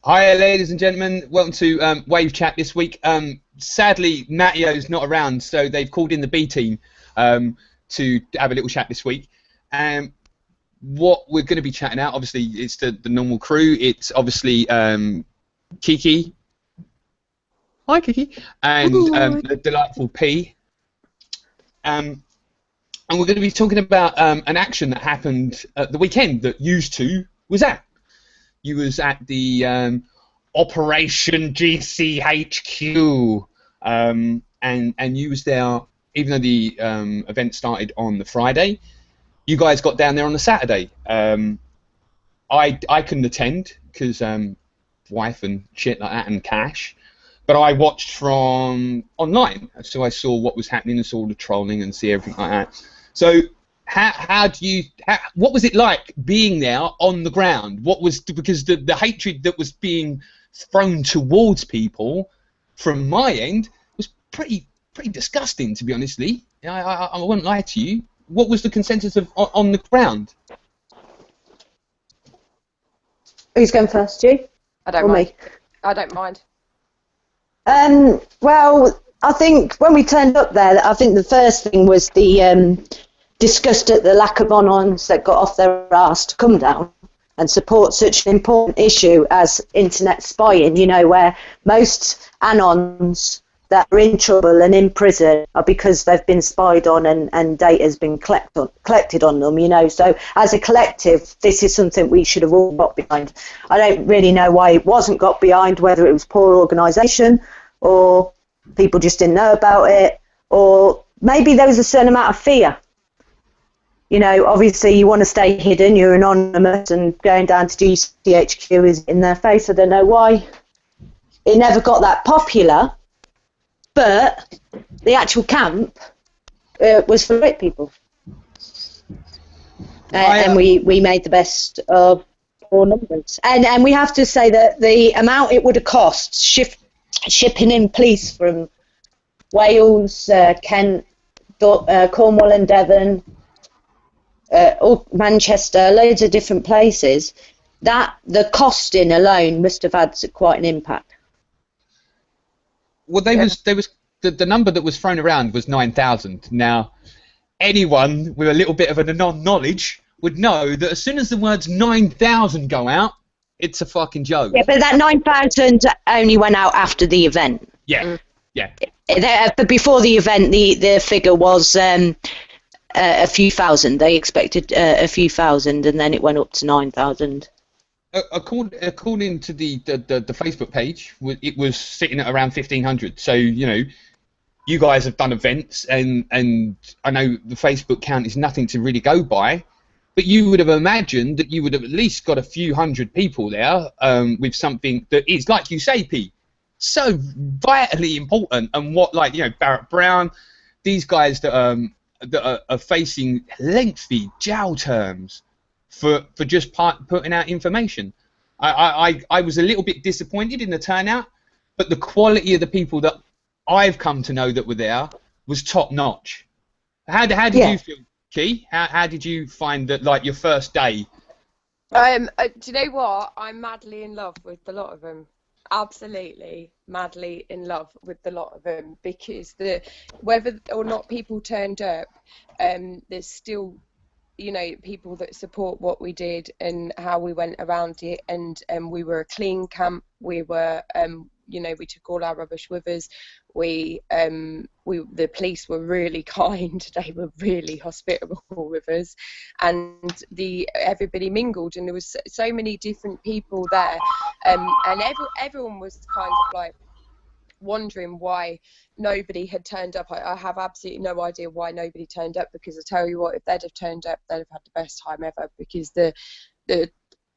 Hi, ladies and gentlemen. Welcome to Wave Chat this week. Sadly, Mattio's not around, so they've called in the B team to have a little chat this week. What we're going to be chatting out, obviously, it's the normal crew. It's obviously Kiki. Hi, Kiki. And the delightful P. And we're going to be talking about an action that happened at the weekend that you was at. You was at the Operation GCHQ, and you was there, even though the event started on the Friday. You guys got down there on the Saturday. I couldn't attend because wife and shit like that and cash, but I watched from online, so I saw what was happening and saw all the trolling and see everything like that. So. What was it like being there on the ground? Because the hatred that was being thrown towards people from my end was pretty disgusting, to be honest, Lee. I won't lie to you. What was the consensus of on the ground? Who's going first, you? I don't mind. Me? I don't mind. Well, I think when we turned up there, I think the first thing was the disgust at the lack of Anons that got off their arse to come down and support such an important issue as internet spying, you know, where most Anons that are in trouble and in prison are because they've been spied on and data has been collected on them, you know. So as a collective, this is something we should have all got behind. I don't really know why it wasn't got behind, whether it was poor organisation or people just didn't know about it, or maybe there was a certain amount of fear. You know, obviously you want to stay hidden, you're anonymous, and going down to GCHQ is in their face. I don't know why it never got that popular, but the actual camp was for rich people. And we made the best of our numbers. And we have to say that the amount it would have cost shipping in police from Wales, Kent, Cornwall and Devon, Manchester, loads of different places, that the costing alone must have had quite an impact. Well, the number that was thrown around was 9,000. Now, anyone with a little bit of a non-knowledge would know that as soon as the words 9,000 go out, it's a fucking joke. Yeah, but that 9,000 only went out after the event. Yeah, yeah. But before the event, the figure was a few thousand. They expected a few thousand, and then it went up to 9,000. According to the Facebook page, it was sitting at around 1,500. So, you know, you guys have done events, and I know the Facebook count is nothing to really go by, but you would have imagined that you would have at least got a few hundred people there with something that is, like you say, Pete, so vitally important. And what, like, you know, Barrett Brown, these guys that are facing lengthy jail terms for just putting out information. I was a little bit disappointed in the turnout, but the quality of the people that I've come to know that were there was top notch. How did you feel, Key? How did you find that, like, your first day? Do you know what? I'm madly in love with a lot of them. Absolutely madly in love with the lot of them, because whether or not people turned up, there's still, you know, people that support what we did and how we went around it, and we were a clean camp. We were, you know, we took all our rubbish with us. The police were really kind. They were really hospitable with us, and everybody mingled, and there was so many different people there, and everyone was kind of like wondering why nobody had turned up. I have absolutely no idea why nobody turned up, because I tell you what, if they'd have turned up, they'd have had the best time ever, because the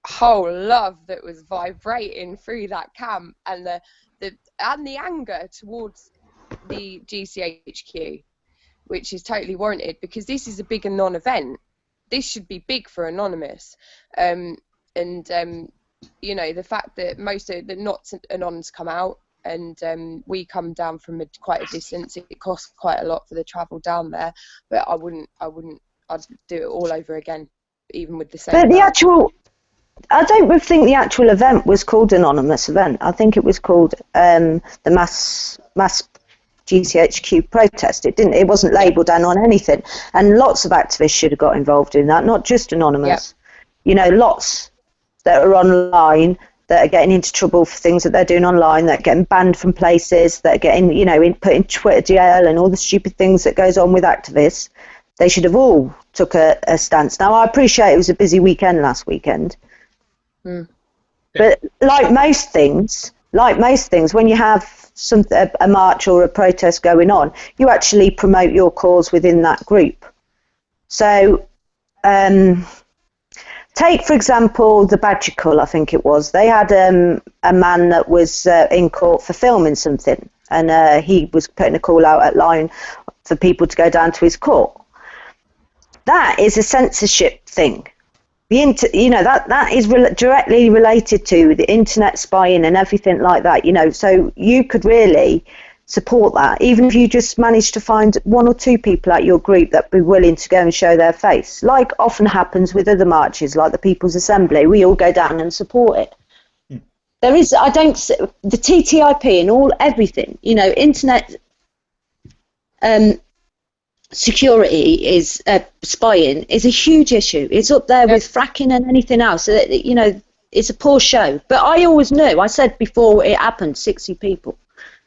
whole love that was vibrating through that camp, and the anger towards the GCHQ, which is totally warranted, because this is a big and non-event. This should be big for Anonymous, and you know, the fact that most of the not Anons come out, and we come down from quite a distance. It costs quite a lot for the travel down there, but I'd do it all over again, even with the same. But the actual I don't think the actual event was called Anonymous Event. I think it was called the mass GCHQ protest. It wasn't labelled down on anything. And lots of activists should have got involved in that, not just Anonymous. Yep. You know, lots that are online that are getting into trouble for things that they're doing online, that are getting banned from places, that are getting, you know, put in Twitter jail and all the stupid things that goes on with activists. They should have all took a stance. Now, I appreciate it was a busy weekend last weekend. But like most things, when you have a march or a protest going on, you actually promote your cause within that group. So take, for example, the Badger Cull, I think it was. They had a man that was in court for filming something, and he was putting a call out at line for people to go down to his court. That is a censorship thing. That is directly related to the internet spying and everything like that. You know, so you could really support that, even if you just managed to find one or two people at your group that be willing to go and show their face, like often happens with other marches, like the People's Assembly. We all go down and support it. There is, the TTIP and everything. You know, internet. Security is spying is a huge issue. It's up there with fracking and anything else. You know, it's a poor show. But I always knew. I said before it happened, 60 people,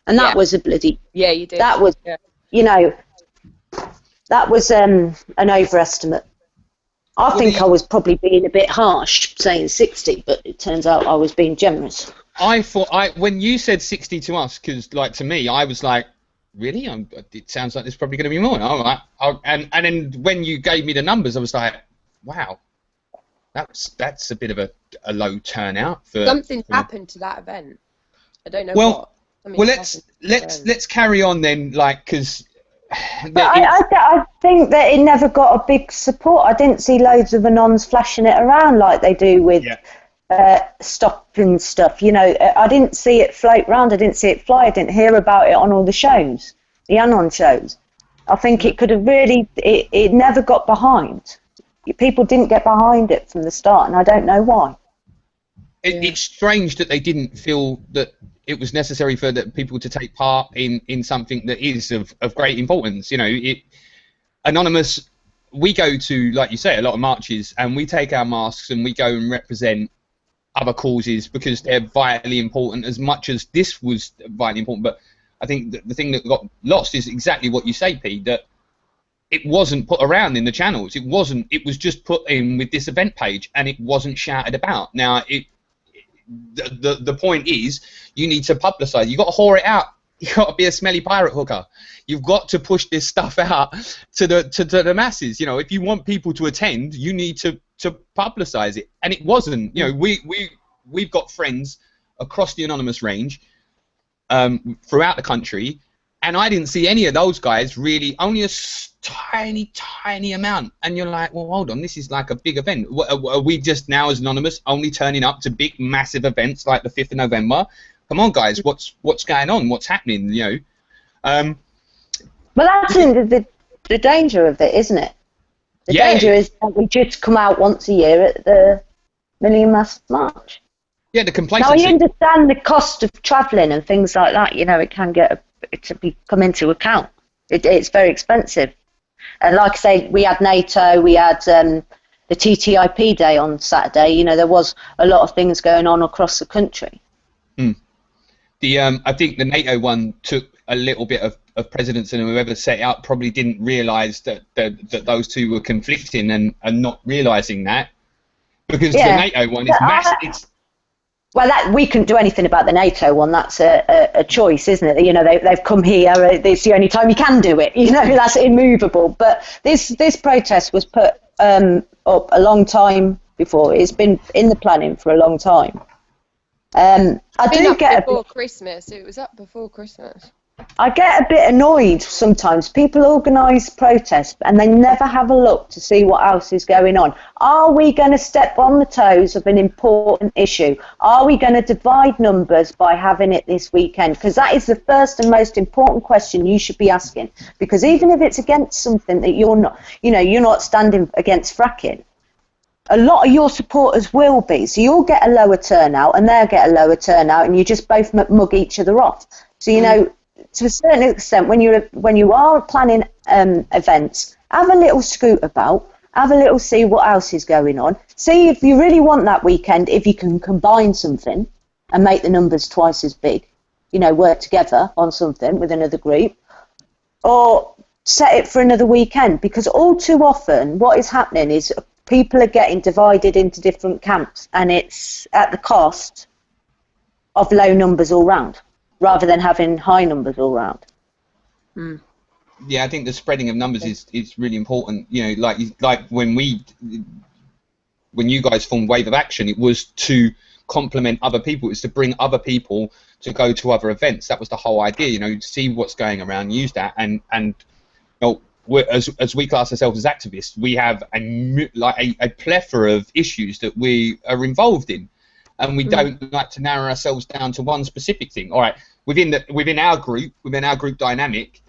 and that was a bloody. Yeah, you did. That was, you know, that was an overestimate. I think I was probably being a bit harsh saying 60, but it turns out I was being generous. I thought when you said 60 to us, because like to me, I was like, really? It sounds like there's probably going to be more. And then when you gave me the numbers, I was like, wow, that's a bit of a low turnout. Something happened to that event. I don't know what. Well, let's carry on then, like, because. I think that it never got a big support. I didn't see loads of Anons flashing it around like they do with. Yeah. Stopping stuff, you know. I didn't see it float round. I didn't see it fly. I didn't hear about it on all the shows, the Anon shows. I think it could have really. It never got behind. People didn't get behind it from the start, and I don't know why. It's strange that they didn't feel that it was necessary for the people to take part in something that is of great importance. You know, Anonymous. We go to, like you say, a lot of marches, and we take our masks and we go and represent other causes because they're vitally important, as much as this was vitally important. But I think the thing that got lost is exactly what you say, Pete, that it wasn't put around in the channels. It was just put in with this event page, and it wasn't shouted about. Now, the point is, you need to publicise. You've got to whore it out. You've got to be a smelly pirate hooker. You've got to push this stuff out to the masses. You know, if you want people to attend, you need to publicise it. And it wasn't. You know, we've got friends across the Anonymous range, throughout the country, and I didn't see any of those guys really. Only a tiny amount. And you're like, well, hold on, this is like a big event. Are we just now as Anonymous only turning up to big massive events like the 5th of November? Come on, guys, what's going on? What's happening? You know. Well, that's the danger of it, isn't it? The danger is that we just come out once a year at the Million Mass March. Yeah, the complacency. Now, I understand the cost of travelling and things like that. You know, it can come into account. It's very expensive. And like I say, we had NATO, we had the TTIP day on Saturday. You know, there was a lot of things going on across the country. I think the NATO one took a little bit of precedence, and whoever set it up probably didn't realise that those two were conflicting and not realising that, because the NATO one is massive. Well, we couldn't do anything about the NATO one. That's a choice, isn't it? You know, they've come here. It's the only time you can do it. You know, that's immovable. But this protest was put up a long time before. It's been in the planning for a long time. I do get before Christmas. It was up before Christmas. I get a bit annoyed sometimes. People organise protests and they never have a look to see what else is going on. Are we going to step on the toes of an important issue? Are we going to divide numbers by having it this weekend? Because that is the first and most important question you should be asking. Because even if it's against something that you're not standing against fracking, a lot of your supporters will be. So you'll get a lower turnout and they'll get a lower turnout, and you just both mug each other off. So, you know, to a certain extent, when you are planning events, have a little scoot about, have a little see what else is going on. See if you really want that weekend, if you can combine something and make the numbers twice as big, you know, work together on something with another group, or set it for another weekend, because all too often what is happening is people are getting divided into different camps, and it's at the cost of low numbers all round, rather than having high numbers all round. Yeah, I think the spreading of numbers is really important. You know, like when you guys formed Wave of Action, it was to complement other people. It was to bring other people to go to other events. That was the whole idea. You know, see what's going around, use that, and you know, as we class ourselves as activists, we have a plethora of issues that we are involved in, and we don't like to narrow ourselves down to one specific thing. All right, within our group dynamic,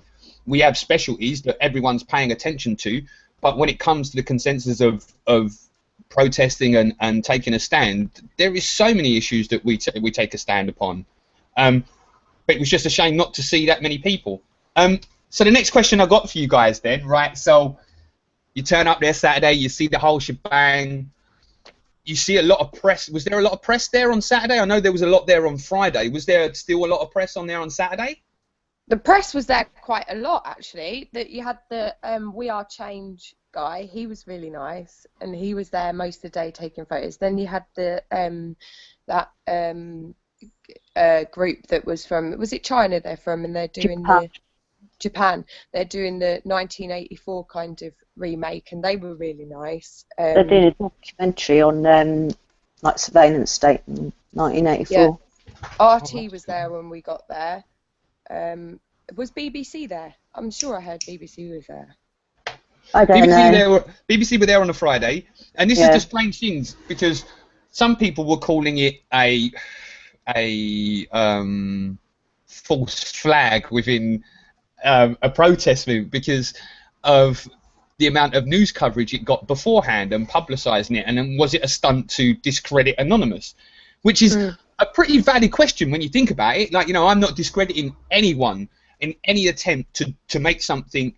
we have specialties that everyone's paying attention to, but when it comes to the consensus of protesting and taking a stand, there is so many issues that we take a stand upon. But it was just a shame not to see that many people. So the next question I got for you guys then, right? So you turn up there Saturday, you see the whole shebang, you see a lot of press. Was there a lot of press there on Saturday? I know there was a lot there on Friday. Was there still a lot of press on there on Saturday? The press was there quite a lot, actually. That you had the We Are Change guy. He was really nice, and he was there most of the day taking photos. Then you had the group that was from, was it China they're from, and they're doing Japan. They're doing the 1984 kind of remake, and they were really nice. They're doing a documentary on like surveillance state in 1984. Yeah. RT was there when we got there. Was BBC there? I'm sure I heard BBC was there. I don't know. BBC were there on a Friday, and this is the strange things, because some people were calling it a false flag within a protest movement because of the amount of news coverage it got beforehand and publicising it, and then was it a stunt to discredit Anonymous, which is a pretty valid question when you think about it. Like, you know, I'm not discrediting anyone in any attempt to make something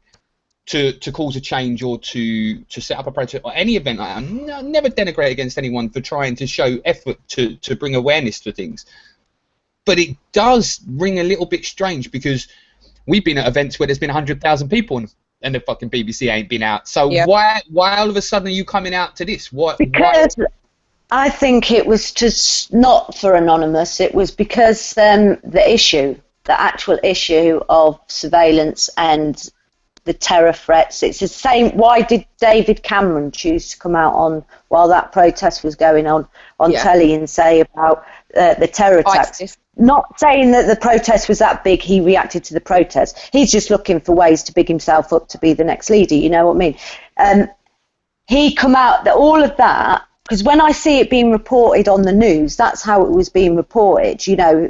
to cause a change or to set up a protest or any event like that. I never denigrate against anyone for trying to show effort to bring awareness to things. But it does ring a little bit strange, because we've been at events where there's been 100,000 people and the fucking BBC ain't been out. So why all of a sudden are you coming out to this? Because I think it was just not for Anonymous. It was because the actual issue of surveillance and the terror threats. It's the same. Why did David Cameron choose to come out on while that protest was going on telly and say about the terror attacks? Not saying that the protest was that big, he reacted to the protest. He's just looking for ways to big himself up to be the next leader, you know what I mean? He come out, all of that, because when I see it being reported on the news, that's how it was being reported, you know,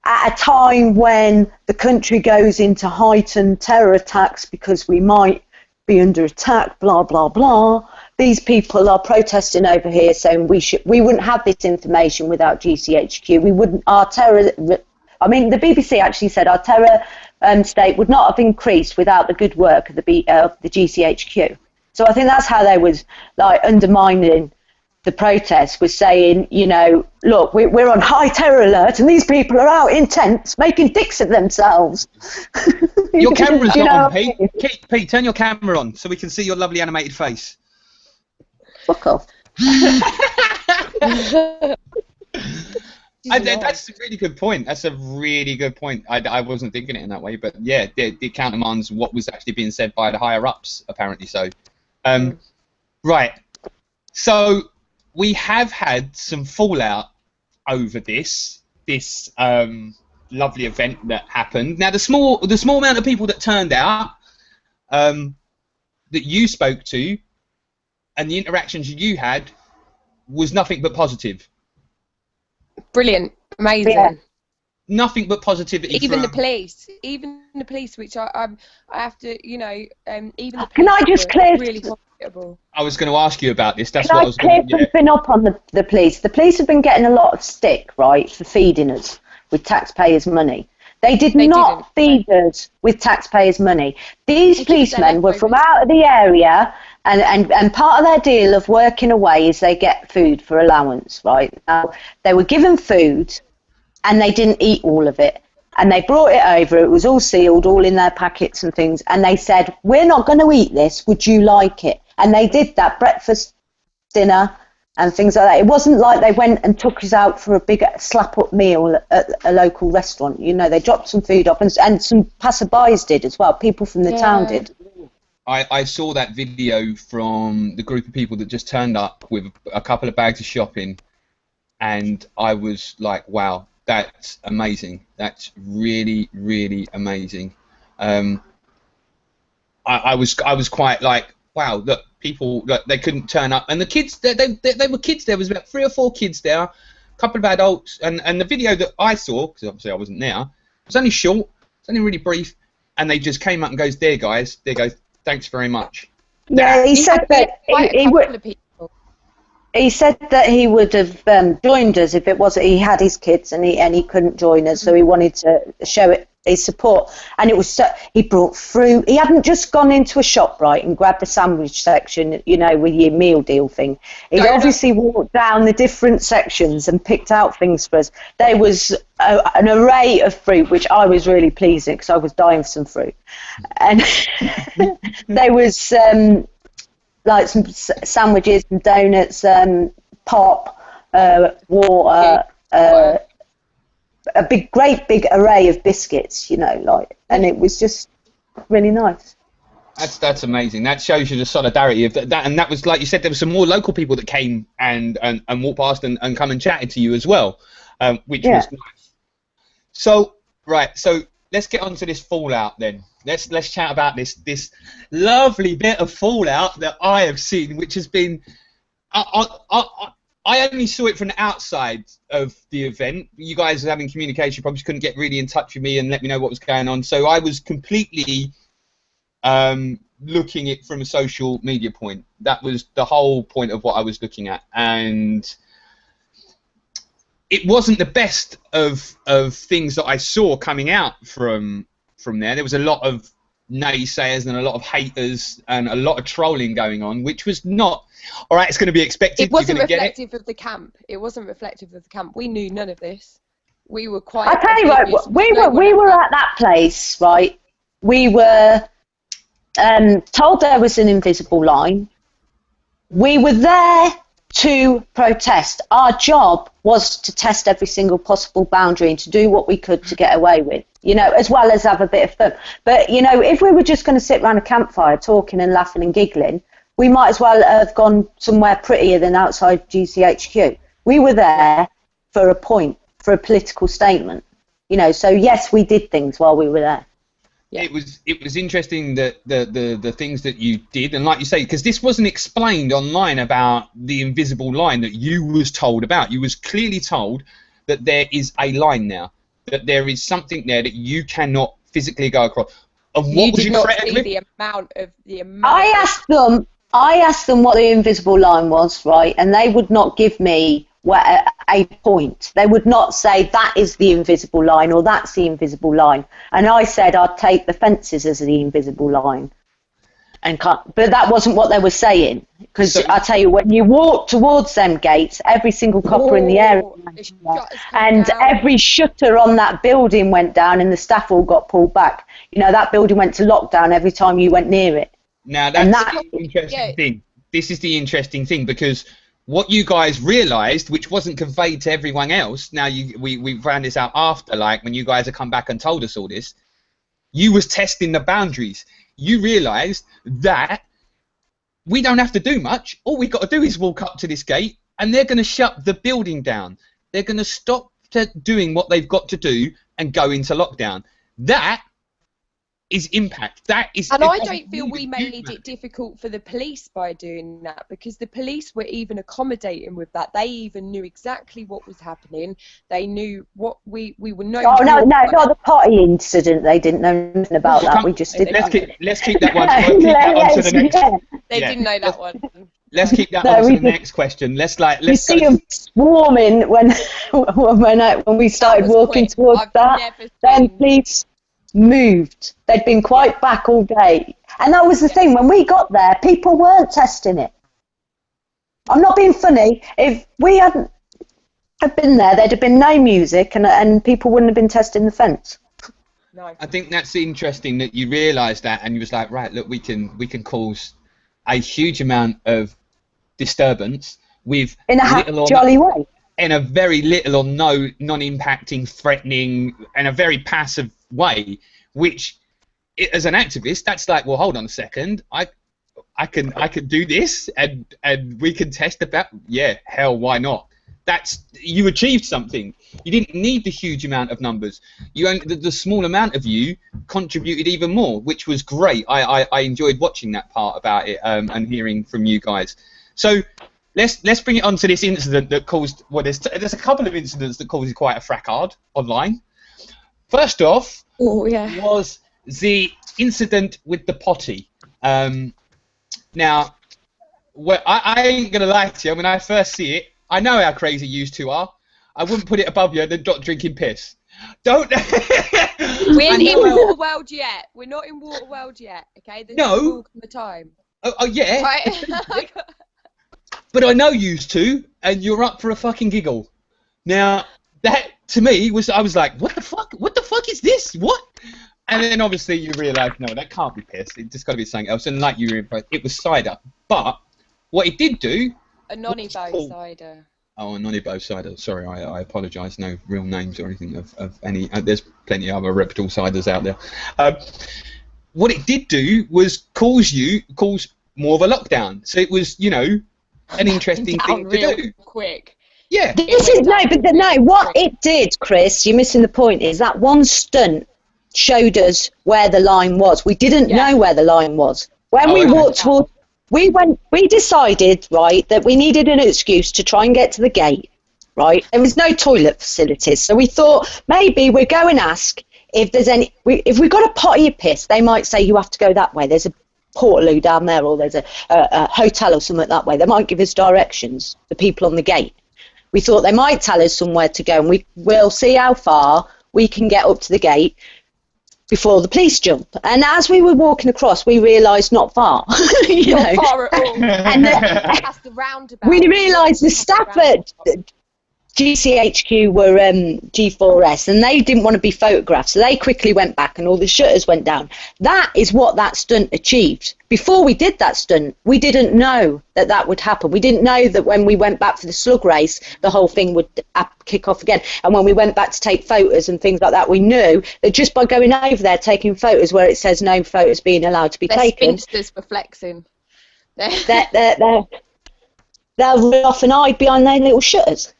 at a time when the country goes into heightened terror attacks because we might be under attack, blah, blah, blah. These people are protesting over here saying we wouldn't have this information without GCHQ. We wouldn't, the BBC actually said our terror state would not have increased without the good work of the GCHQ. So I think that's how they was like undermining the protest, was saying, you know, look, we're on high terror alert and these people are out in tents making dicks of themselves. Your camera's not on, Pete. Pete, turn your camera on so we can see your lovely animated face. Fuck off. That's a really good point. That's a really good point. I wasn't thinking it in that way, but yeah, it countermands what was actually being said by the higher ups, apparently so. Right. So we have had some fallout over this lovely event that happened. Now the small amount of people that turned out, that you spoke to, and the interactions you had, was nothing but positive. Brilliant, amazing. nothing but positivity. Even the police, which I have to, you know, even the police Can I just clear? really hospitable. I was going to ask you about this. That's Can what I I was clear going to. something up on the police? The police have been getting a lot of stick, right, for feeding us with taxpayers' money. They not feed us with taxpayers' money. These policemen were from out of the area, and part of their deal of working away is they get food for allowance, right? Now, they were given food, and they didn't eat all of it. And they brought it over, it was all sealed, all in their packets and things, and they said, we're not going to eat this, would you like it? And they did that, breakfast, dinner, and things like that. It wasn't like they went and took us out for a big slap-up meal at a local restaurant. You know, they dropped some food off, and some passerbys did as well, people from the town did. I saw that video from the group of people that just turned up with a couple of bags of shopping, and I was like, wow. That's amazing. That's really, really amazing. I was quite like, wow. Look, people, look, they couldn't turn up, and the kids, they were kids. There was about 3 or 4 kids there, a couple of adults, and the video that I saw, because obviously I wasn't there, was only short, it's only really brief, and they just came up and goes, there, guys, thanks very much. Yeah, he said that he would. He said that he would have joined us if it was he had his kids and he couldn't join us, so he wanted to show it his support. And it was he brought fruit. He hadn't just gone into a shop, right, and grabbed the sandwich section, you know, with your meal deal thing. He'd obviously walked down the different sections and picked out things for us. There was an array of fruit, which I was really pleased because I was dying for some fruit. And there was like some sandwiches and donuts, pop, water, a great big array of biscuits, you know, like, and it was just really nice. That's amazing. That shows you the solidarity of that, and that was, like you said, there were some more local people that came and walked past and come and chatted to you as well, which was nice. So so let's get on to this fallout then. Let's chat about this lovely bit of fallout that I have seen, which has been. I only saw it from the outside of the event. You guys were having communication, probably couldn't get really in touch with me and let me know what was going on. So I was completely looking at it from a social media point. That was the whole point of what I was looking at, and it wasn't the best of things that I saw coming out from there. There was a lot of naysayers and a lot of haters and a lot of trolling going on, which was not all right. It's going to be expected. It wasn't reflective of the camp. It wasn't reflective of the camp. We knew none of this. We were quite. I tell you what, we were at that place, right? We were told there was an invisible line. We were there to protest. Our job was to test every single possible boundary and to do what we could to get away with, you know, as well as have a bit of fun. But, you know, if we were just going to sit around a campfire talking and laughing and giggling, we might as well have gone somewhere prettier than outside GCHQ. We were there for a point, for a political statement, you know, so yes, we did things while we were there. Yeah. It was interesting that the things that you did, and like you say, because this wasn't explained online about the invisible line that you was told about. You was clearly told that there is a line now, that there is something there that you cannot physically go across. And what was you threatened with? The amount. I asked them what the invisible line was, right, and they would not give me a point. They would not say that is the invisible line or that's the invisible line. And I said I'd take the fences as the invisible line. But that wasn't what they were saying. Because so, I tell you, when you walk towards them gates, every single copper in the area went down, and every shutter on that building went down and the staff all got pulled back. You know, that building went to lockdown every time you went near it. Now that's the interesting thing. This is the interesting thing, because what you guys realised, which wasn't conveyed to everyone else, now we found this out after, like when you guys have come back and told us all this, you was testing the boundaries. You realised that we don't have to do much. All we got to do is walk up to this gate and they're going to shut the building down. They're going to stop doing what they've got to do and go into lockdown. That is impact. That is. And I don't feel we made it difficult for the police by doing that, because the police were even accommodating with that. They even knew exactly what was happening. They knew what we were known. Oh no, not the potty incident. They didn't know nothing about that. We just didn't. Let's keep that one. We'll keep that on to the next. They didn't know that one. Let's keep that on to the next question. Let's You see them swarming when we started walking towards that. Then police moved. They'd been quite back all day, and that was the thing. When we got there, people weren't testing it. I'm not being funny. If we hadn't been there, there'd have been no music, and people wouldn't have been testing the fence. No. I think that's interesting that you realised that, and you was like, right, look, we can cause a huge amount of disturbance with in a jolly way. In a very little or no non-impacting, threatening, and a very passive way, which, as an activist, that's like, well, hold on a second, I can do this, and we can test about, yeah, hell, why not? You achieved something. You didn't need the huge amount of numbers. The small amount of you contributed even more, which was great. I enjoyed watching that part about it and hearing from you guys. So let's bring it on to this incident that caused. Well, there's a couple of incidents that caused quite a fracas online. First off, was the incident with the potty. Now, well, I ain't gonna lie to you. When I first see it, I know how crazy you two are. I wouldn't put it above you than not drinking piss. Don't. We're in Waterworld yet. We're not in Waterworld yet. Okay. There's no the time. Oh yeah. Right. But I know you two, and you're up for a fucking giggle. Now, that to me I was like, what the fuck? What the fuck is this? What? And then obviously you realise, no, that can't be piss. It just got to be something else. And like you were impressed, it was cider. But what it did do. A nonny-bow cider. Oh, a nonny-bow cider. Sorry, I apologise. No real names or anything of any. There's plenty of other reputable ciders out there. What it did do was cause more of a lockdown. So it was, an interesting thing to do. Quick. Yeah. What it did, Chris, you're missing the point, is that one stunt showed us where the line was. We didn't know where the line was. When we walked towards, we decided, right, that we needed an excuse to try and get to the gate, right? There was no toilet facilities, so we thought maybe we'd go and ask if there's any, if we got a potty or piss, they might say you have to go that way. There's a portaloo down there, or there's a hotel or something that way. They might give us directions, the people on the gate. We thought they might tell us somewhere to go, and we'll see how far we can get up to the gate before the police jump. And as we were walking across, we realised not far. Not far at all. And that's the roundabout. We realised the staff at GCHQ were G4S, and they didn't want to be photographed, so they quickly went back and all the shutters went down. That is what that stunt achieved. Before we did that stunt, we didn't know that would happen. We didn't know that when we went back for the slug race, the whole thing would kick off again. And when we went back to take photos and things like that, we knew that just by going over there taking photos where it says no photos being allowed to be taken, spinsters for flexing. they'll run off and hide behind their little shutters.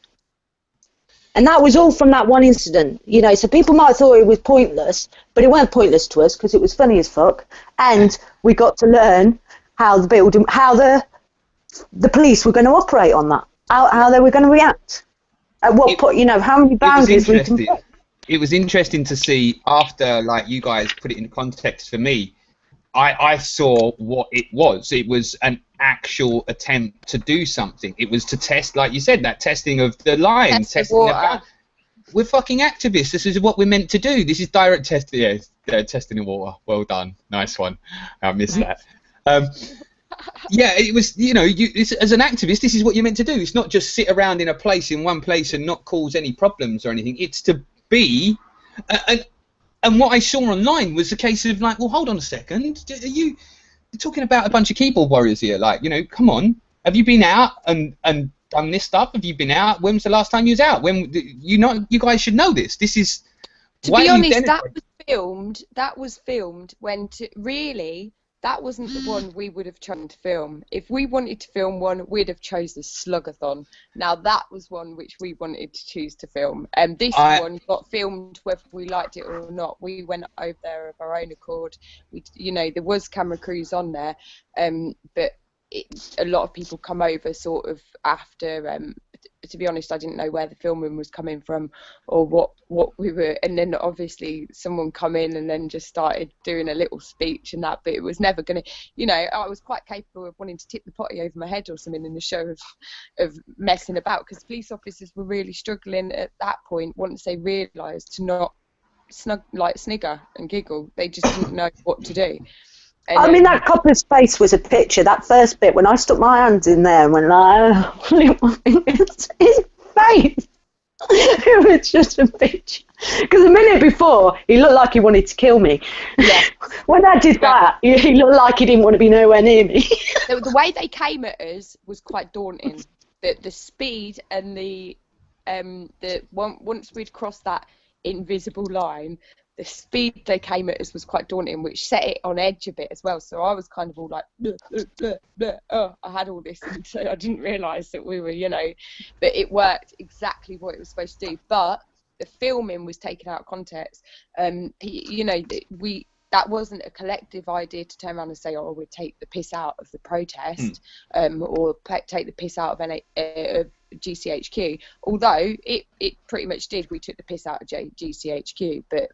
And that was all from that one incident, so people might have thought it was pointless, but it weren't pointless to us because it was funny as fuck, and we got to learn how the police were going to operate on that, how they were going to react, at what point, how many boundaries we can put. It was interesting to see after, like, you guys put it in context for me. I saw what it was. It was an actual attempt to do something. It was to test, like you said, that testing of the line, testing the we're fucking activists. This is what we're meant to do. This is direct testing. Yeah, testing the water. Well done. Nice one. I missed that. Yeah, it was. As an activist, this is what you're meant to do. It's not just sit around in one place and not cause any problems or anything. It's to be. And what I saw online was a case of like, well, hold on a second. You're talking about a bunch of keyboard warriors here. Like, come on. Have you been out and done this stuff? Have you been out? When was the last time you was out? You guys should know this. This is. To be honest, that was filmed when that wasn't the one we would have chosen to film. If we wanted to film one, we'd have chose the Slugathon. Now that was one which we wanted to choose to film. And this one got filmed whether we liked it or not. We went over there of our own accord. We, you know, there was camera crews on there, but a lot of people come over sort of after. To be honest, I didn't know where the filming was coming from or what we were, and then obviously someone come in and then just started doing a little speech and that, but it was never gonna, you know, I was quite capable of wanting to tip the potty over my head or something in the show of messing about, because police officers were really struggling at that point once they realised to not snigger and giggle. They just didn't know what to do. And I mean, that copper's face was a picture. That first bit, when I stuck my hands in there and went like, his face, it was just a picture. Because a minute before, he looked like he wanted to kill me. Yeah. When I did that, he looked like he didn't want to be nowhere near me. The way they came at us was quite daunting. The speed and the once we'd crossed that invisible line, the speed they came at us was quite daunting, which set it on edge a bit as well. So I was kind of all like, bleh, bleh, bleh, bleh. Oh, I had all this, and so I didn't realise that we were, you know, but it worked exactly what it was supposed to do. But the filming was taken out of context. You know, that wasn't a collective idea to turn around and say, oh, we'd take the piss out of the protest, or take the piss out of GCHQ. Although it pretty much did. We took the piss out of GCHQ, but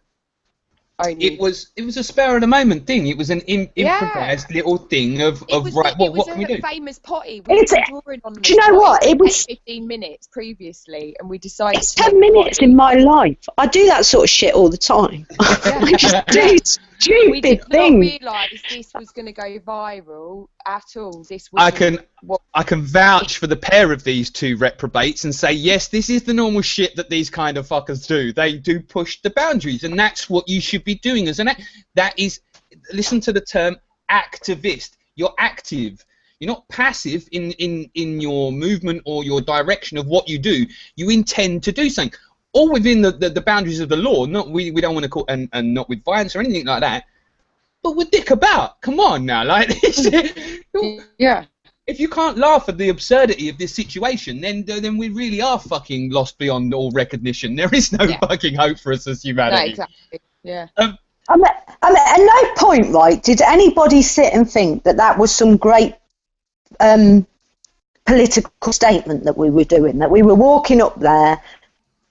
it was a spur of the moment thing. It was an improvised little thing of right. What can we do? Famous potty. We were drawing on do you know what? It was 15 minutes previously, and we decided. It's 10 minutes in my life. I do that sort of shit all the time. I just do stupid we did things. not realise this was going to go viral at all. This was. I can vouch for the pair of these two reprobates and say, yes, this is the normal shit that these kind of fuckers do. They do push the boundaries, and that's what you should be doing as an act. That is, listen to the term activist. You're active. You're not passive in your movement or your direction of what you do. You intend to do something, all within the boundaries of the law. Not we don't want to call and not with violence or anything like that. But with dick about. Come on now, like yeah. If you can't laugh at the absurdity of this situation, then we really are fucking lost beyond all recognition. There is no fucking hope for us as humanity. No, exactly. Yeah. I mean, at no point, right, did anybody sit and think that was some great political statement that we were doing, that we were walking up there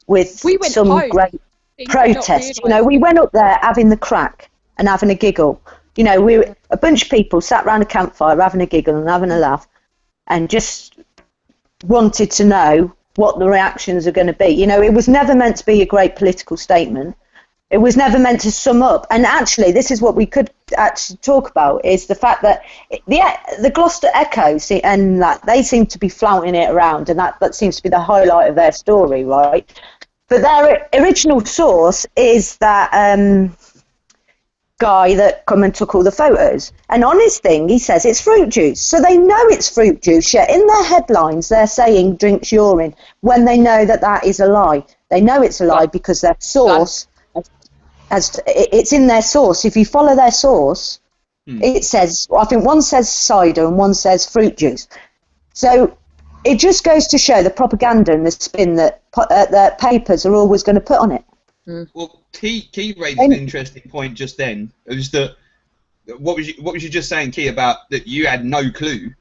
with some great protest. You know, we went up there having the crack and having a giggle. You know, we were a bunch of people sat around a campfire having a giggle and having a laugh, and just wanted to know what the reactions are going to be. You know, it was never meant to be a great political statement. It was never meant to sum up. And actually, this is what we could actually talk about, is the fact that the Gloucester Echo, and that they seem to be flouting it around, and that seems to be the highlight of their story, right? But their original source is that guy that come and took all the photos, and on his thing he says it's fruit juice, so they know it's fruit juice. Yet in their headlines they're saying drinks urine, when they know that is a lie. They know it's a lie because their source, it's in their source. If you follow their source, it says, I think one says cider and one says fruit juice. So it just goes to show the propaganda and the spin that the papers are always going to put on it. Well, Key raised an interesting point just then. It was that what was you just saying, Key, about that you had no clue?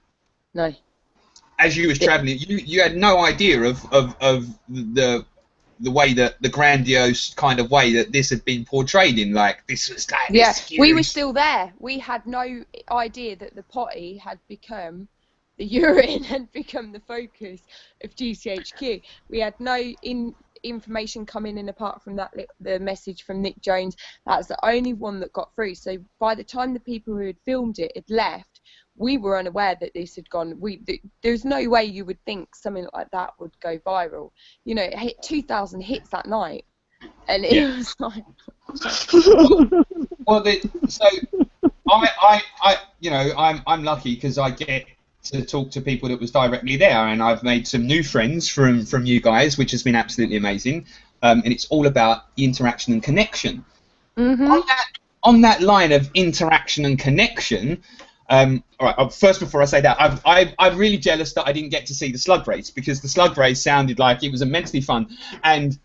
No. As you was travelling, you had no idea of the way that the grandiose kind of way that this had been portrayed in. Like this was like we were still there. We had no idea that the potty had become the urine had become the focus of GCHQ. We had no information coming in apart from the message from Nick Jones. That's the only one that got through. So by the time the people who had filmed it had left, we were unaware that this had gone. There's no way you would think something like that would go viral. You know, it hit 2,000 hits that night, and it was like. So I'm lucky because I get to talk to people that was directly there, and I've made some new friends from you guys, which has been absolutely amazing. And it's all about interaction and connection. Mm-hmm. on that line of interaction and connection, all right. First, before I say that, I'm really jealous that I didn't get to see the slug race, because the slug race sounded like it was immensely fun. And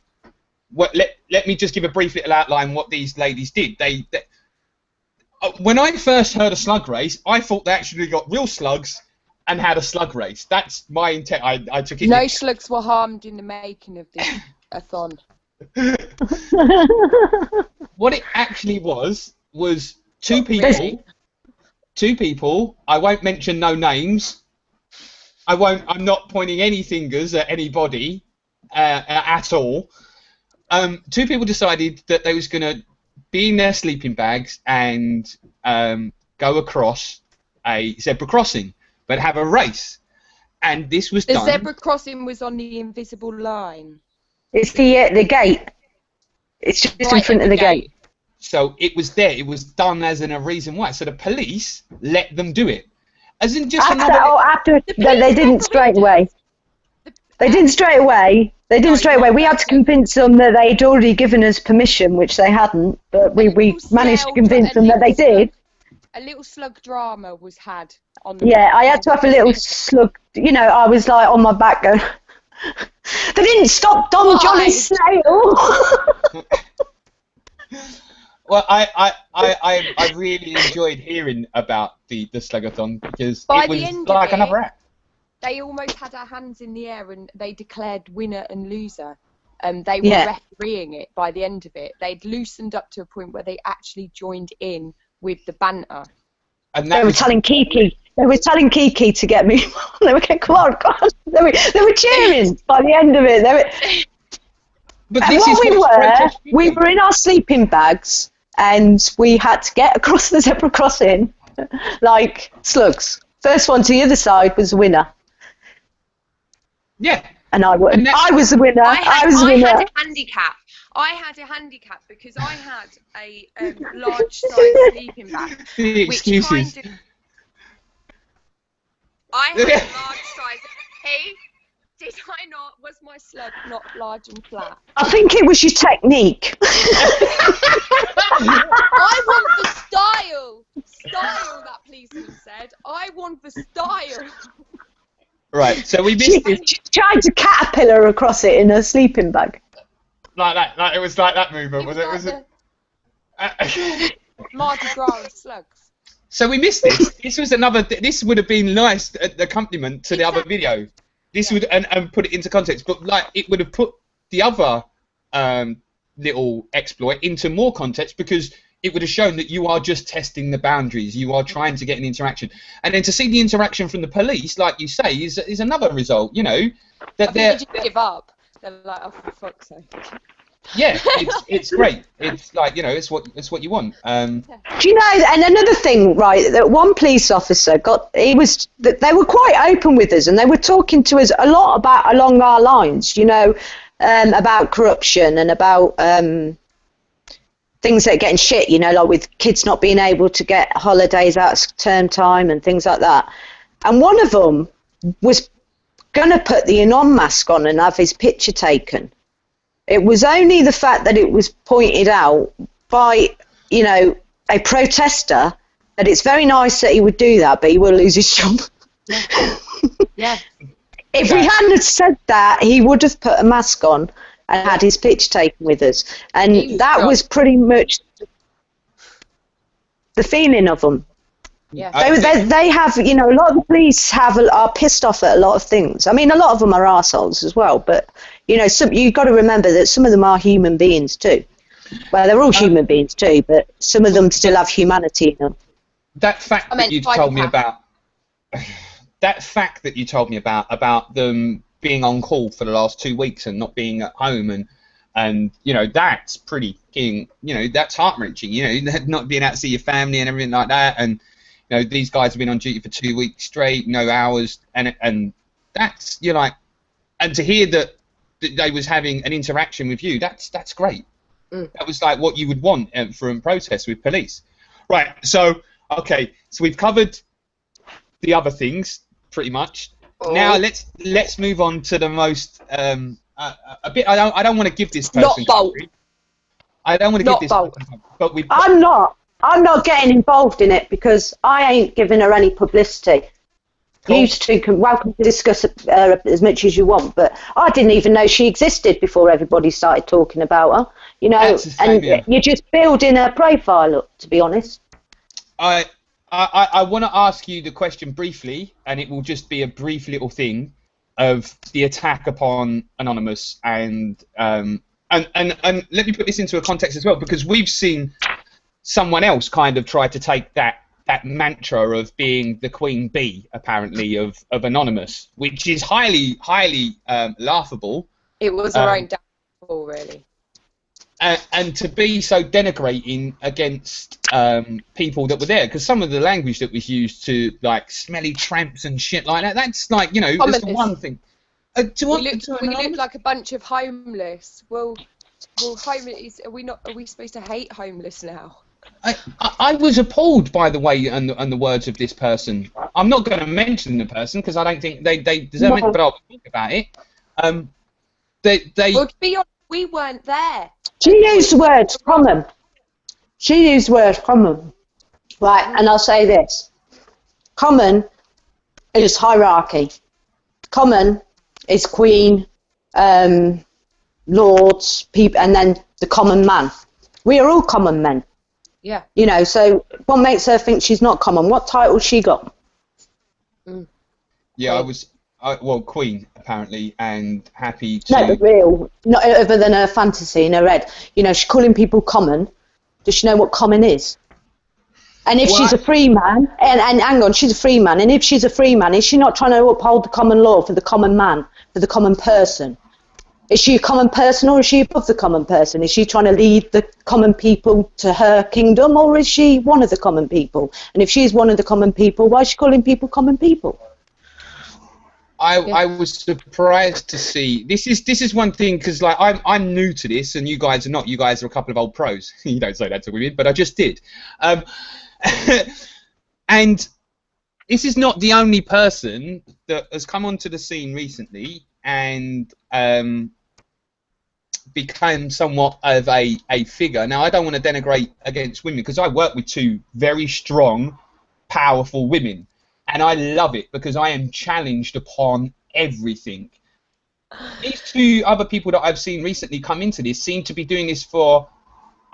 let me just give a brief little outline what these ladies did. When I first heard a slug race, I thought they actually got real slugs and had a slug race. That's my intent. I took it. No slugs were harmed in the making of this a-thon. What it actually was two people. Two people. I won't mention no names. I'm not pointing any fingers at anybody at all. Two people decided that they was going to be in their sleeping bags and go across a zebra crossing, but have a race. And this was done. The zebra crossing was on the invisible line. It's the gate. It's just Right in front of the gate. So it was there. It was done as in a reason why. So the police let them do it. As in just After they didn't straight away. They didn't straight away. They didn't straight away. We had to convince them that they'd already given us permission, which they hadn't. But we managed to convince them that they did. A little slug drama was had on the. Yeah, I had to have a little slug. You know, I was like on my back going. They didn't stop Dom Johnny's snail. Well, I really enjoyed hearing about the Slugathon, because it was like another act. They almost had our hands in the air and they declared winner and loser. They were refereeing it by the end of it. They'd loosened up to a point where they actually joined in with the banter. And they were telling Kiki. They were telling Kiki to get me. They were going, come on. They were cheering by the end of it. We were in our sleeping bags, and we had to get across the zebra crossing like slugs. First one to the other side was the winner. Yeah. And I was the winner. I was the winner. I had a handicap. I had a handicap because I had a large size sleeping bag. Excuses. I had a large size. Hey, did I not? Was my slug not large and flat? I think it was your technique. I want the style. Style, that policeman said. I want the style. Right, so we missed it. She tried to caterpillar across it in her sleeping bag. Like that, it was like that movement, was it? Mardi Gras and slugs. So we missed this. This would have been nice, the accompaniment to the other video. This would and put it into context, but like it would have put the other little exploit into more context, because it would have shown that you are just testing the boundaries. You are trying to get an interaction, and then to see the interaction from the police, like you say, is another result. You know that they just give up. They're like, oh, for fuck's sake. Yeah, it's great. It's like, you know, it's what you want. Do you know? And another thing, right? That one police officer they were quite open with us, and they were talking to us a lot along our lines. You know, about corruption and about things that are getting shit. You know, like with kids not being able to get holidays out of term time and things like that. And one of them was going to put the Anon mask on and have his picture taken. It was only the fact that it was pointed out by, you know, a protester that it's very nice that he would do that, but he will lose his job. Yeah. If we hadn't said that, he would have put a mask on and had his picture taken with us. And that was pretty much the feeling of them. Yeah. They have, you know, a lot of the police are pissed off at a lot of things. I mean, a lot of them are arseholes as well, but, you know, you've got to remember that some of them are human beings too. Well, they're all human beings too, but some of them still have humanity in them. That fact that you told me about, about them being on call for the last 2 weeks and not being at home, and you know, that's pretty you know, that's heart-wrenching, you know, not being out to see your family and everything like that, and you know, these guys have been on duty for 2 weeks straight, no hours, and that's, you're like, and to hear that they was having an interaction with you, that's great. That was like what you would want from protests with police. Right, so, okay, so we've covered the other things, pretty much. Now let's move on to the most, a bit, I don't want to give this person... Not bold. I don't want to give this person, but I'm not. I'm not getting involved in it because I ain't giving her any publicity. Cool. You two can welcome to discuss as much as you want, but I didn't even know she existed before everybody started talking about her. You know, and you're just building her profile up, to be honest. I want to ask you the question briefly, and it will just be a brief little thing of the attack upon Anonymous, and let me put this into a context as well, because we've seen someone else kind of try to take that mantra of being the queen bee, apparently, of Anonymous, which is highly laughable. It was her own downfall, really. And to be so denigrating against people that were there, because some of the language that was used to, like, smelly tramps and shit like that—that's like, you know, that's the one thing. We look like a bunch of homeless. Well, homeless. Are we supposed to hate homeless now? I was appalled by the way and the words of this person. I'm not going to mention the person because I don't think they deserve it, but I'll talk about it. Well, to be honest, we weren't there. She used the word common. She used the word common. Right, and I'll say this. Common is hierarchy. Common is queen, lords, people, and then the common man. We are all common men. Yeah. You know, so what makes her think she's not common? What title she got? Yeah, well, queen, apparently, and happy to... No, but real. Not other than her fantasy in her head. You know, she's calling people common. Does she know what common is? And if she's a free man, and hang on, she's a free man, and if she's a free man, is she not trying to uphold the common law for the common man, for the common person? Is she a common person, or is she above the common person? Is she trying to lead the common people to her kingdom, or is she one of the common people? And if she's one of the common people, why is she calling people common people? I was surprised to see this is one thing, because like I'm new to this and you guys are not. You guys are a couple of old pros. You don't say that to women, but I just did. And this is not the only person that has come onto the scene recently and became somewhat of a figure. Now, I don't want to denigrate against women because I work with two very strong, powerful women. And I love it because I am challenged upon everything. These two other people that I've seen recently come into this seem to be doing this for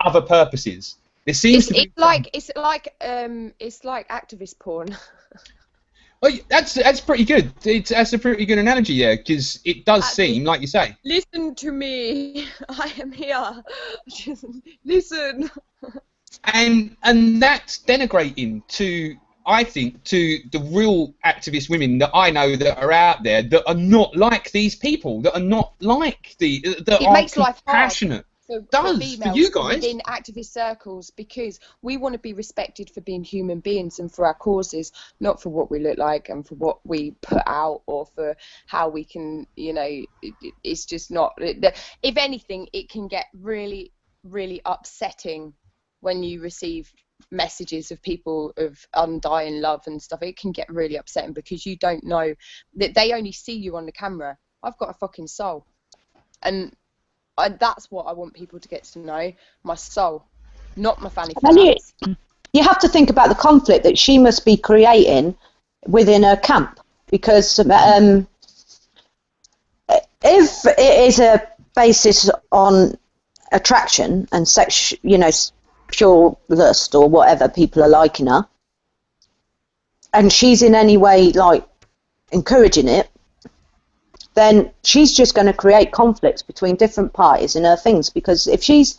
other purposes. There seems to be it's like activist porn. Well, that's pretty good. That's a pretty good analogy there, because it does seem like you say. Listen to me. I am here. Just listen. And that's denigrating to, I think, to the real activist women that I know that are out there that are not like these people, that are not like that it are makes life passionate. It does for you guys within activist circles, because we want to be respected for being human beings and for our causes, not for what we look like and for what we put out or for how we can, you know, it's just not. If anything, it can get really, really upsetting when you receive messages of people of undying love and stuff. It can get really upsetting because you don't know that they only see you on the camera. I've got a fucking soul, and that's what I want people to get to know, my soul, not my fanny flowers. You have to think about the conflict that she must be creating within her camp, because if it is a basis on attraction and sex, you know, pure lust or whatever people are liking her, and she's in any way like encouraging it, then she's just going to create conflicts between different parties in her things. Because if she's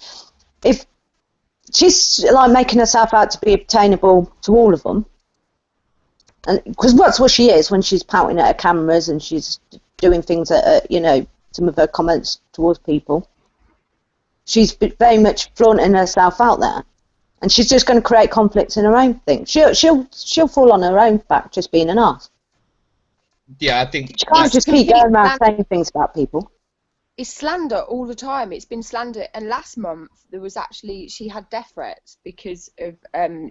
like making herself out to be obtainable to all of them, and because that's what she is when she's pouting at her cameras and she's doing things that you know, some of her comments towards people, she's very much flaunting herself out there, and she's just going to create conflicts in her own thing. She'll fall on her own back just being an arse. Yeah, I think she can't just keep going around saying things about people. It's slander all the time. It's been slander, and last month there was actually, she had death threats because of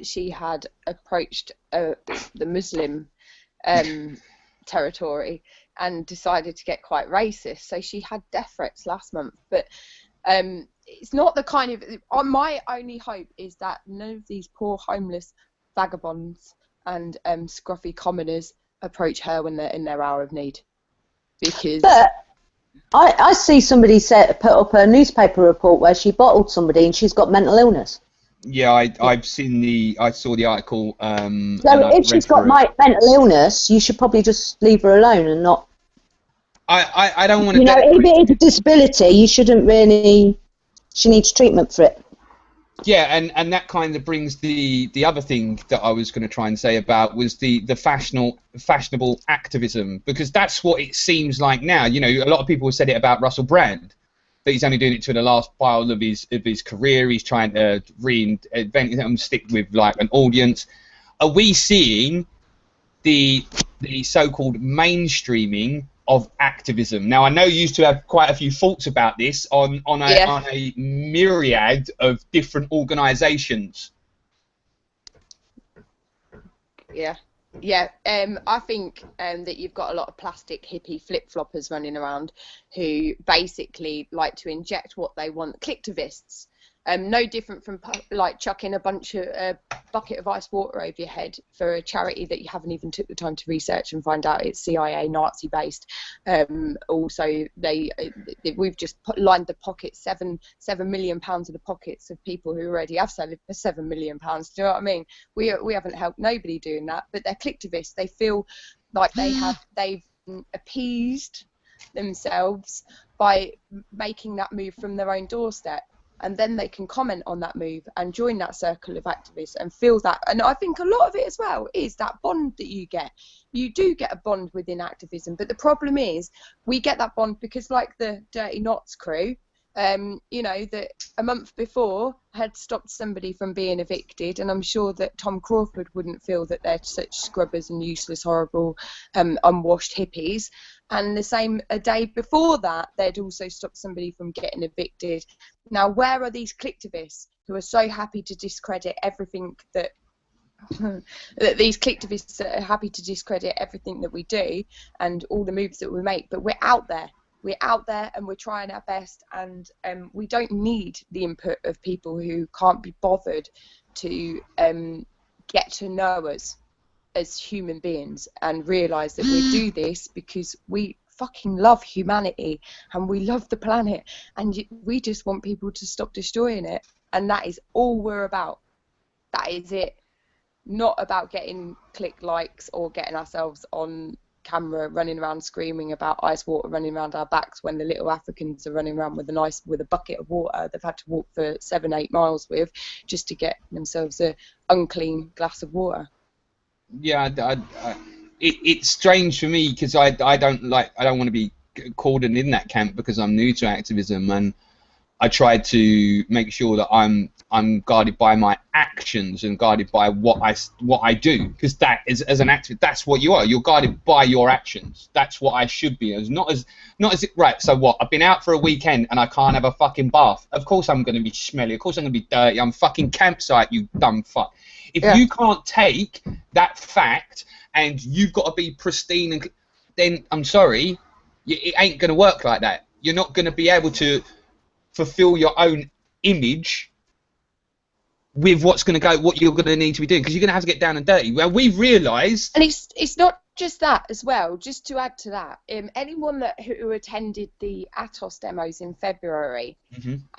she had approached the Muslim territory and decided to get quite racist. So she had death threats last month. But it's not the kind of. My only hope is that none of these poor homeless vagabonds and scruffy commoners approach her when they're in their hour of need, because. But I see somebody put up a newspaper report where she bottled somebody and she's got mental illness. Yeah, I saw the article. So if she's got mental illness, you should probably just leave her alone and not. I don't want to. You know, if it is a disability, you shouldn't really. She needs treatment for it. Yeah, and that kind of brings the other thing that I was going to try and say about was the fashionable activism, because that's what it seems like now. You know, a lot of people have said it about Russell Brand, that he's only doing it to the last while of his career. He's trying to reinvent it and stick with like an audience. Are we seeing the so-called mainstreaming of activism? Now, I know you used to have quite a few thoughts about this on a myriad of different organisations. Yeah. I think that you've got a lot of plastic hippie flip-floppers running around who basically like to inject what they want, clicktivists. No different from like chucking a bucket of ice water over your head for a charity that you haven't even took the time to research and find out it's CIA Nazi based. Also, we've just lined the pockets, £7 million of the pockets of people who already have £7 million. Do you know what I mean? We haven't helped nobody doing that, but they're clicktivists. They feel like they've appeased themselves by making that move from their own doorstep. And then they can comment on that move and join that circle of activists and feel that. And I think a lot of it as well is that bond that you get. You do get a bond within activism, but the problem is we get that bond because, like the Dirty Knots crew, you know, that a month before had stopped somebody from being evicted, and I'm sure that Tom Crawford wouldn't feel that they're such scrubbers and useless, horrible, unwashed hippies. And the same a day before that, they'd also stopped somebody from getting evicted. Now, where are these clicktivists who are so happy to discredit everything that these clicktivists are happy to discredit everything that we do and all the moves that we make? But we're out there. We're out there and we're trying our best, and we don't need the input of people who can't be bothered to get to know us as human beings and realise that we do this because we fucking love humanity and we love the planet, and we just want people to stop destroying it, and that is all we're about. That is it. Not about getting click likes or getting ourselves on camera running around screaming about ice water running around our backs when the little Africans are running around with a bucket of water they've had to walk for 7-8 miles with just to get themselves a unclean glass of water. Yeah, it's strange for me because I don't want to be called in that camp because I'm new to activism, and I try to make sure that I'm guided by my actions and guided by what I do, because that is, as an activist, that's what you are. You're guided by your actions. That's what I should be. As not as right. So what? I've been out for a weekend and I can't have a fucking bath. Of course I'm going to be smelly. Of course I'm going to be dirty. I'm fucking campsite. You dumb fuck. If you can't take that fact and you've got to be pristine, then I'm sorry, it ain't going to work like that. You're not going to be able to fulfill your own image with what you're going to need to be doing, because you're going to have to get down and dirty. Well, we've realised, and it's not just that as well. Just to add to that, anyone who attended the Atos demos in February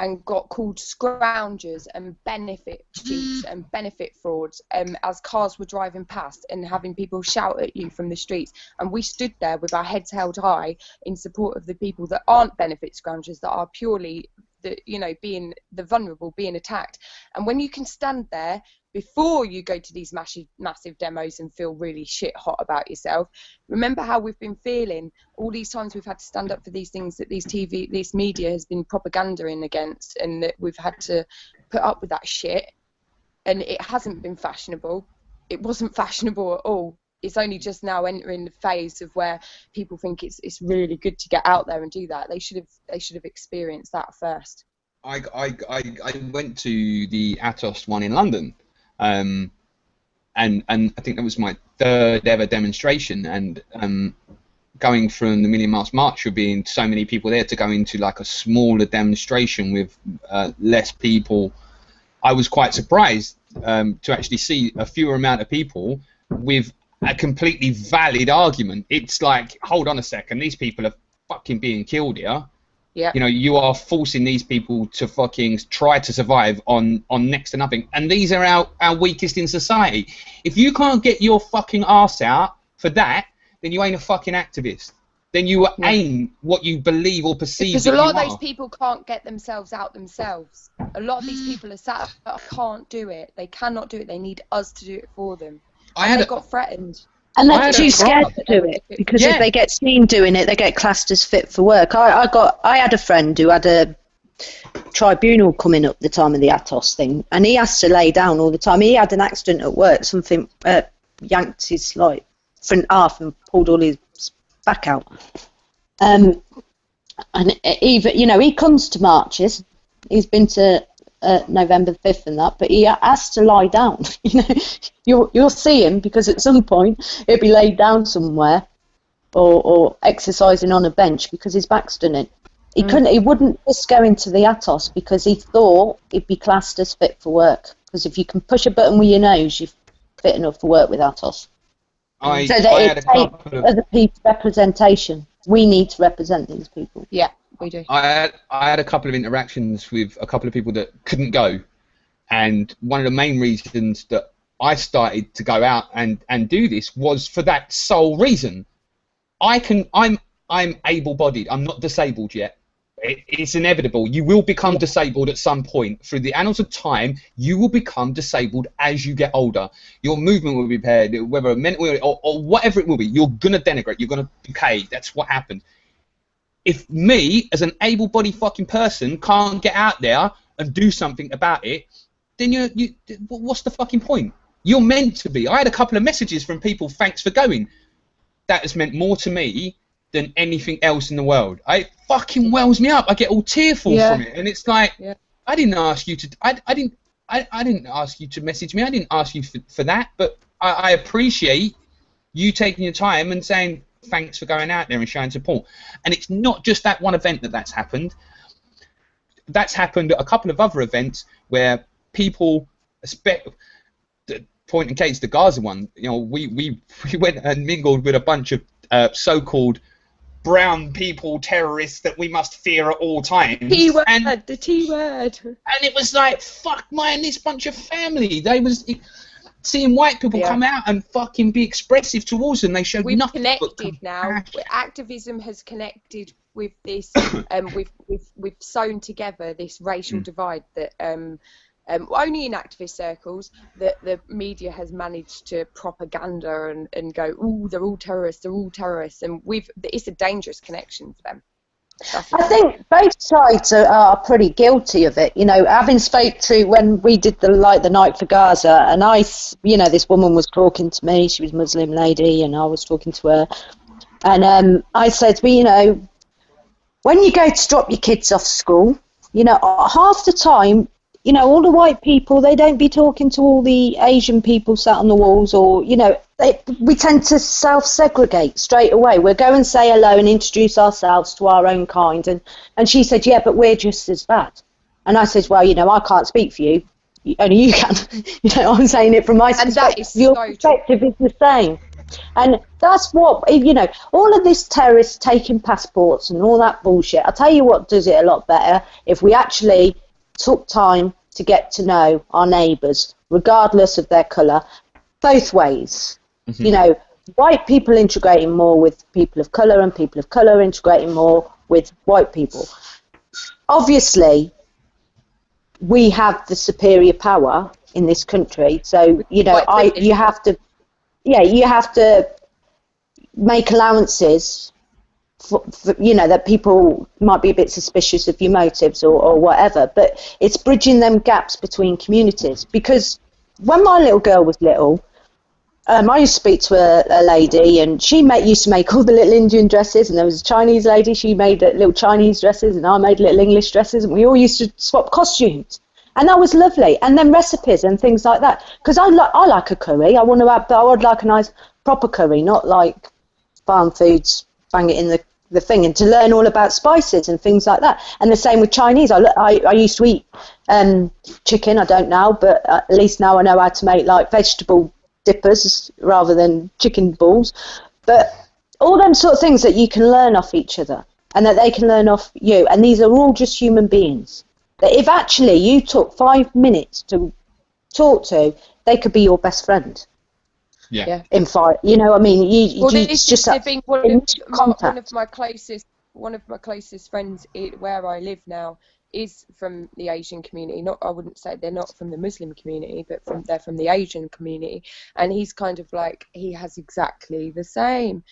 and got called scroungers and benefit cheats and benefit frauds as cars were driving past and having people shout at you from the streets, and we stood there with our heads held high in support of the people that aren't benefit scroungers, that are purely being the vulnerable, being attacked. And when you can stand there before you go to these massive demos and feel really shit hot about yourself, remember how we've been feeling all these times we've had to stand up for these things that this media has been propagandering against, and that we've had to put up with that shit, and it hasn't been fashionable. It wasn't fashionable at all. It's only just now entering the phase of where people think it's really good to get out there and do that. They should have experienced that first. I went to the Atos one in London, and I think that was my 3rd ever demonstration, and going from the Million Miles March, with being so many people there, to going to like a smaller demonstration with less people, I was quite surprised to actually see a fewer amount of people with a completely valid argument. It's like, hold on a second, these people are fucking being killed here. Yeah. You know, you are forcing these people to fucking try to survive on next to nothing. And these are our weakest in society. If you can't get your fucking arse out for that, then you ain't a fucking activist. Then you ain't what you believe or perceive. Because that a lot you of those are. people can't get themselves out themselves. A lot of these people are sat can't do it. They cannot do it. They need us to do it for them. They got threatened. And I they're had too a scared to do it, because if they get seen doing it, they get classed as fit for work. I had a friend who had a tribunal coming up the time of the Atos thing, and he has to lay down all the time. He had an accident at work, something yanked his like front half and pulled all his back out. And even, you know, he comes to marches. He's been to November 5th and that, but he has to lie down. You know, you'll see him, because at some point he'll be laid down somewhere or exercising on a bench because his back's done it. He wouldn't just go into the Atos because he thought he'd be classed as fit for work, because if you can push a button with your nose, you're fit enough for work with Atos. So that it takes other people's representation. We need to represent these people. Yeah, we do. I had a couple of interactions with a couple of people that couldn't go, and one of the main reasons that I started to go out and do this was for that sole reason. I'm able-bodied. I'm not disabled yet. It's inevitable. You will become disabled at some point. Through the annals of time, you will become disabled as you get older. Your movement will be impaired, whether mentally or whatever it will be. You're going to denigrate. You're going to decay. That's what happens. If me, as an able-bodied fucking person, can't get out there and do something about it, then what's the fucking point? You're meant to be. I had a couple of messages from people, thanks for going. That has meant more to me than anything else in the world. It fucking wells me up. I get all tearful from it, and it's like, I didn't ask you to. I didn't ask you to message me. I didn't ask you for that. But I appreciate you taking your time and saying thanks for going out there and showing support. And it's not just that one event that's happened. That's happened at a couple of other events where people, the point in case, the Gaza one. You know, we went and mingled with a bunch of so-called brown people terrorists that we must fear at all times. The T word. And it was like, fuck, this bunch of family. They was seeing white people come out and fucking be expressive towards them. They showed nothing. We've connected now. Activism has connected with this. We've sewn together this racial divide that only in activist circles that the media has managed to propaganda and go, ooh, they're all terrorists, and it's a dangerous connection for them. I think both sides are pretty guilty of it. You know, having spoke to, when we did the night for Gaza, and this woman was talking to me. She was a Muslim lady, and I was talking to her, and I said, well, you know, when you go to drop your kids off school, you know, half the time, you know, all the white people, they don't be talking to all the Asian people sat on the walls, or, you know, we tend to self-segregate straight away. We'll go and say hello and introduce ourselves to our own kind. And she said, yeah, but we're just as bad. And I said, well, you know, I can't speak for you. Only you can. You know, I'm saying it from my perspective. Your perspective is the same. And that's what, you know, all of this terrorists taking passports and all that bullshit. I'll tell you what does it a lot better, if we actually took time to get to know our neighbours, regardless of their colour, both ways. You know, white people integrating more with people of colour, and people of colour integrating more with white people. Obviously, we have the superior power in this country, so, you know, you have to make allowances for, you know, that people might be a bit suspicious of your motives or whatever, but it's bridging them gaps between communities. Because when my little girl was little, I used to speak to a lady, and she used to make all the little Indian dresses, and there was a Chinese lady, she made little Chinese dresses, and I made little English dresses, and we all used to swap costumes, and that was lovely. And then recipes and things like that, because I like a curry. I would like a nice proper curry, not like farm foods bang it in the thing, and to learn all about spices and things like that. And the same with Chinese. I used to eat chicken. I don't now, but at least now I know how to make like vegetable dippers rather than chicken balls. But all them sort of things that you can learn off each other, and that they can learn off you. And these are all just human beings. That if actually you took 5 minutes to talk to, they could be your best friend. Yeah. In fight, you know what I mean? Well, It's just that one of my closest friends where I live now is from the Asian community. I wouldn't say they're not from the Muslim community, but they're from the Asian community. And he's kind of like, he has exactly the same.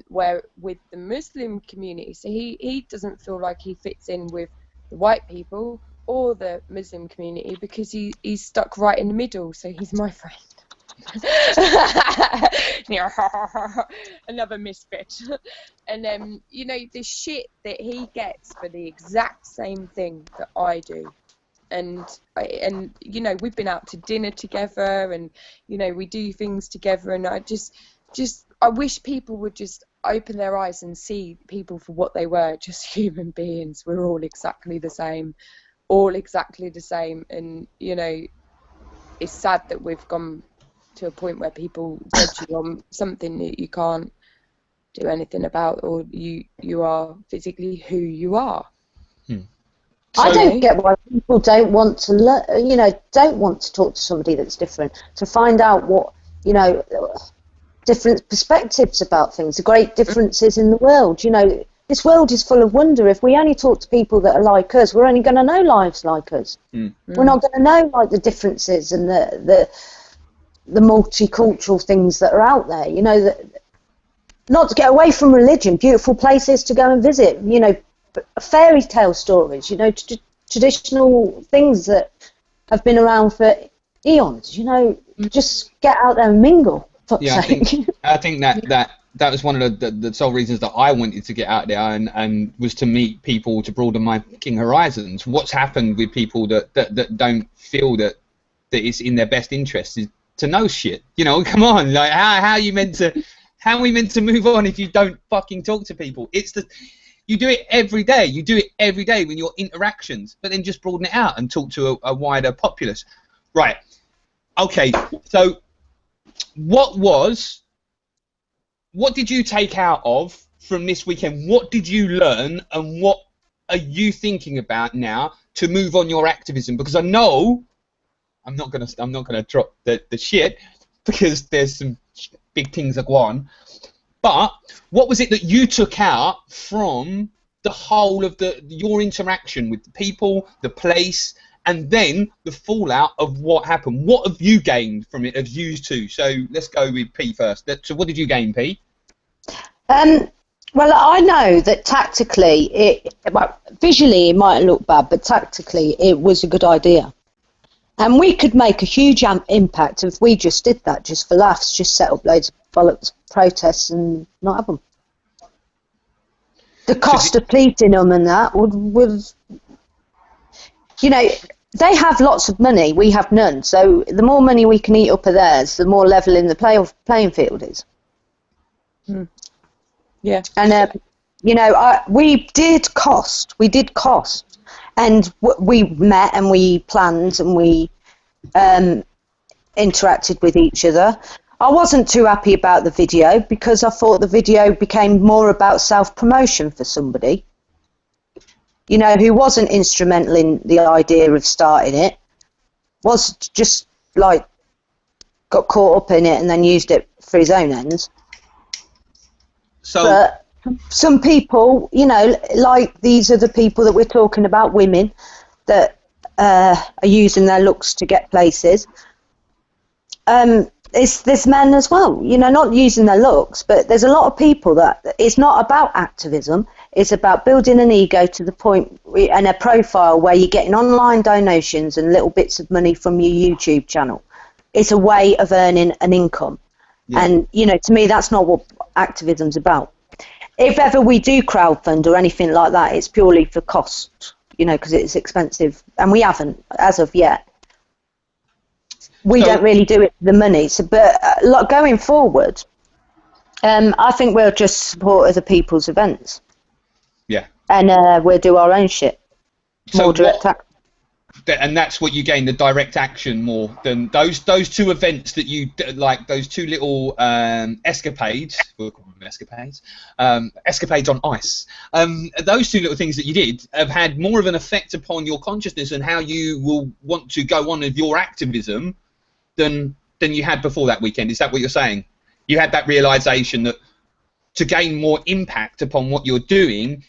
Where with the Muslim community, so he doesn't feel like he fits in with the white people or the Muslim community, because he's stuck right in the middle. So he's my friend. Another misfit. And you know, the shit that he gets for the exact same thing that I do, and you know, we've been out to dinner together, and you know, we do things together, and I just I wish people would just open their eyes and see people for what they were, just human beings. We're all exactly the same, and you know, it's sad that we've gone to a point where people judge you on something that you can't do anything about, or you are physically who you are. I don't get why people don't want to learn, you know, don't want to talk to somebody that's different, to find out what, you know, different perspectives about things, the great differences in the world. You know, this world is full of wonder. If we only talk to people that are like us, we're only going to know lives like us. We're not going to know like the differences and the multicultural things that are out there, you know, that not to get away from religion, beautiful places to go and visit, you know, fairy tale stories, you know, traditional things that have been around for eons, you know, just get out there and mingle. Yeah, I think that was one of the sole reasons that I wanted to get out there and was to meet people, to broaden my fucking horizons. What's happened with people that don't feel that it's in their best interest is to know shit, you know. Come on, like how are we meant to move on if you don't fucking talk to people? You do it every day. You do it every day when your interactions, but then just broaden it out and talk to a wider populace. Right. Okay. So, what did you take out of from this weekend? What did you learn, and what are you thinking about now to move on your activism? Because I know. I'm not gonna drop the shit, because there's some big things that go on. But what was it that you took out from the whole of your interaction with the people, the place, and then the fallout of what happened? What have you gained from it, of you two? So let's go with P first. So what did you gain, P? Well, I know that tactically, visually it might look bad, but tactically it was a good idea. And we could make a huge impact if we just did that, just for laughs, just set up loads of bollocks protests and not have them. The cost of pleasing them and that would, you know, they have lots of money, we have none. So the more money we can eat up of theirs, the more level in the playing field is. Yeah. And, you know, we did cost. And we met and we planned and we interacted with each other. I wasn't too happy about the video, because I thought the video became more about self-promotion for somebody, you know, who wasn't instrumental in the idea of starting it, was just like got caught up in it and then used it for his own ends. But some people, you know, like these are the people that we're talking about, women that are using their looks to get places. There's men as well, you know, not using their looks, but there's a lot of people that it's not about activism, it's about building an ego to the point and a profile where you're getting online donations and little bits of money from your YouTube channel. It's a way of earning an income. Yeah. And, you know, to me, that's not what activism's about. If ever we do crowdfund or anything like that, it's purely for cost, you know, because it's expensive, and we haven't as of yet. We don't really do it for the money. So, but going forward, I think we'll just support other people's events. Yeah. And we'll do our own shit. More direct action. And that's what you gain, the direct action more than those two events that you like, those two little escapades. We'll call them escapades. Escapades on ice. Those two little things that you did have had more of an effect upon your consciousness and how you will want to go on with your activism than you had before that weekend. Is that what you're saying? You had that realization that to gain more impact upon what you're doing,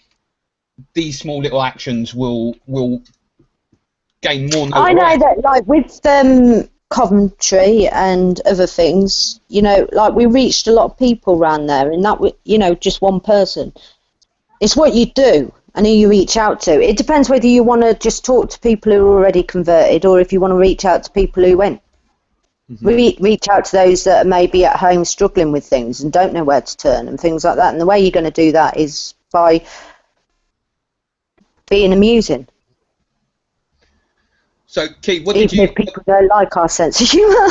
these small little actions will gain more notoriety. I know that, like, with Coventry and other things, you know, like, we reached a lot of people around there, and that, you know, just one person. It's what you do and who you reach out to. It depends whether you want to just talk to people who are already converted or if you want to reach out to people who went. Reach out to those that are maybe at home struggling with things and don't know where to turn and things like that. And the way you're going to do that is by being amusing. So, Keith, what Even did you... if people don't like our sense of humour.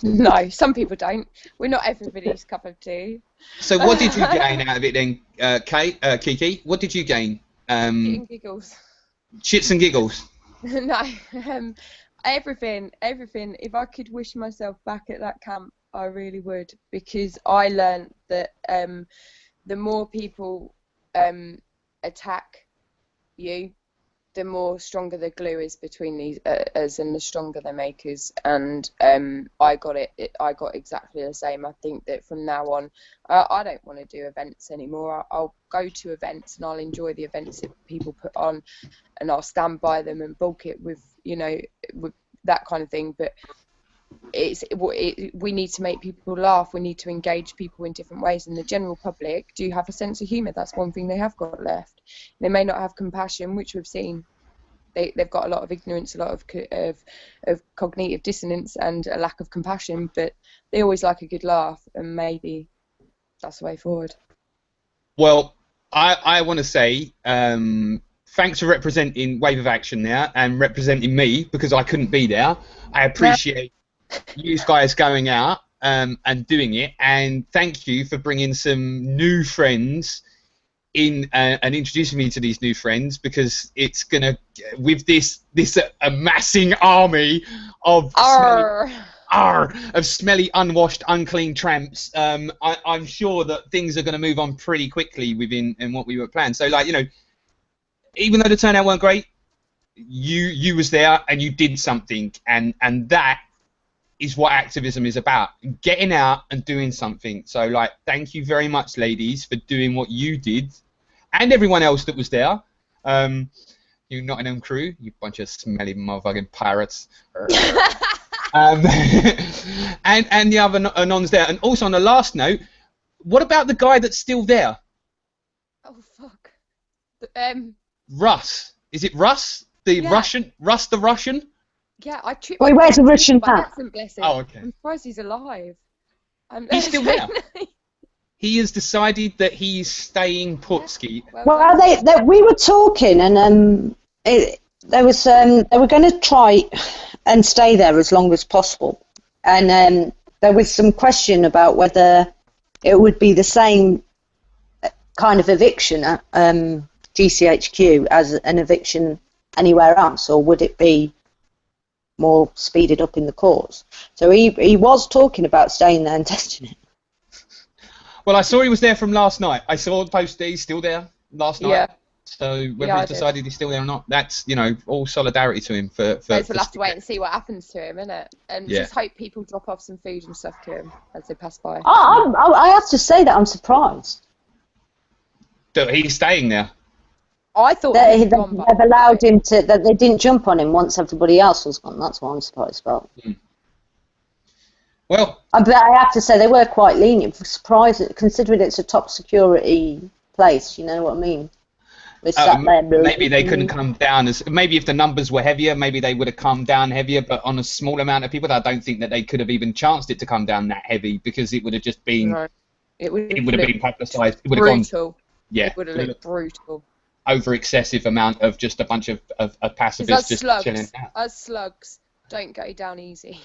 No, some people don't. We're not everybody's cup of tea. So what did you gain out of it then, Kiki? What did you gain? Shit and giggles. Shits and giggles? No, everything. If I could wish myself back at that camp, I really would, because I learned that the more people attack you, the more stronger the glue is between these us, and the stronger they make us. And I got exactly the same. I think that from now on, I don't want to do events anymore. I'll go to events and I'll enjoy the events that people put on, and I'll stand by them and bulk it with, you know, with that kind of thing. But we need to make people laugh. We need to engage people in different ways, and the general public do have a sense of humour. That's one thing they have got left. They may not have compassion, which we've seen. They've got a lot of ignorance, a lot of cognitive dissonance, and a lack of compassion, but they always like a good laugh, and maybe that's the way forward. Well, I want to say thanks for representing Wave of Action now and representing me, because I couldn't be there. I appreciate you guys going out and doing it, and thank you for bringing some new friends in and introducing me to these new friends, because it's gonna, with this amassing army of smelly, unwashed, unclean tramps, I'm sure that things are going to move on pretty quickly within what we were planned. So, like, you know, even though the turnout weren't great, you was there and you did something, and that is what activism is about, getting out and doing something. So, like, thank you very much, ladies, for doing what you did, and everyone else that was there. You Nottingham crew, you bunch of smelly motherfucking pirates. And the other anons there. And also, on the last note, what about the guy that's still there? Oh, fuck. Russ. Is it Russ? The Russian? Russ the Russian? Yeah, I tripped. Well, he wears a Russian hat. Oh, okay. I'm surprised he's alive. He's still there. He has decided that he's staying put, Skeet. Well, we were talking, and they were going to try and stay there as long as possible, and there was some question about whether it would be the same kind of eviction at GCHQ as an eviction anywhere else, or would it be more speeded up in the courts? So he was talking about staying there and testing it. Well, I saw he was there from last night. I saw the post that he's still there last night. Yeah. So whether he's decided he's still there or not, that's, you know, all solidarity to him for we'll have to wait and see what happens to him, innit? And just hope people drop off some food and stuff to him as they pass by. I have to say that I'm surprised that he's staying there. I thought they've allowed him to, that they didn't jump on him once everybody else was gone. That's what I'm surprised about. Well, but I have to say they were quite lenient. Surprised, considering it's a top security place. You know what I mean? Maybe they couldn't come down as. Maybe if the numbers were heavier, maybe they would have come down heavier. But on a small amount of people, I don't think that they could have even chanced it to come down that heavy, because it would have just been. No. It would have been publicised. It would have gone. Yeah. It would have looked brutal. Over excessive amount of just a bunch of pacifists just chilling out. Us slugs don't go down easy.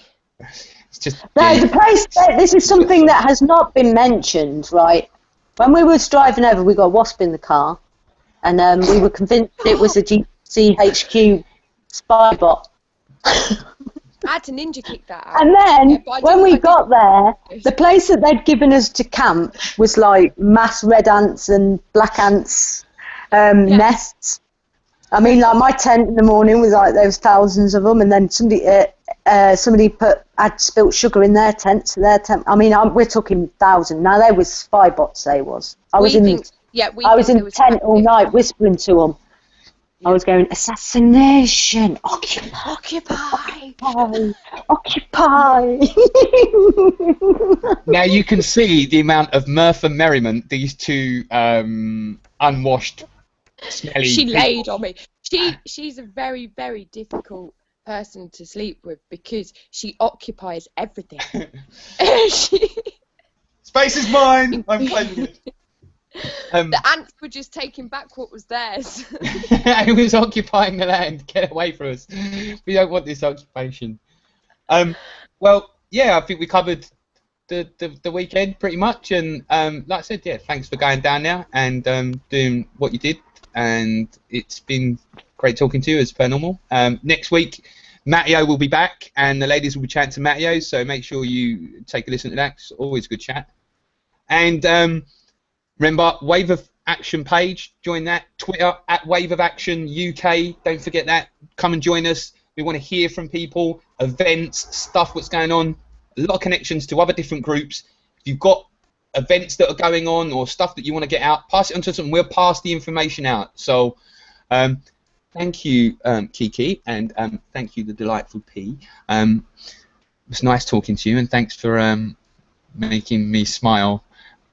It's just No, the place. This is something that has not been mentioned, right? When we was driving over, we got a wasp in the car, and we were convinced it was a GCHQ spy bot. I had to ninja kick that out. And then, Yeah, but when we got there, the place that they'd given us to camp was like mass red ants and black ants nests. I mean, like my tent in the morning was like there was thousands of them, and then somebody had spilt sugar in their tent, so their tent. I mean, we're talking thousands. Now they was spy bots. I was in the tent all night whispering to them. Yeah. I was going, assassination, occupy. Now you can see the amount of mirth and merriment these two unwashed, smelly. She laid on me. She's a very, very difficult person to sleep with because she occupies everything. Space is mine. I'm claiming it. The ants were just taking back what was theirs. It was occupying the land. Get away from us. We don't want this occupation. Well, yeah, I think we covered the weekend pretty much, and like I said, yeah, thanks for going down there and doing what you did, and it's been great talking to you as per normal. Next week, Matteo will be back, and the ladies will be chatting to Matteo, so make sure you take a listen to that. It's always a good chat. And remember, Wave of Action page, join that. Twitter, @WaveOfActionUK. Don't forget that. Come and join us. We want to hear from people, events, stuff what's going on. A lot of connections to other different groups. If you've got events that are going on or stuff that you want to get out, pass it on to someone. We'll pass the information out. So thank you, Kiki, and thank you, the delightful P. It was nice talking to you, and thanks for making me smile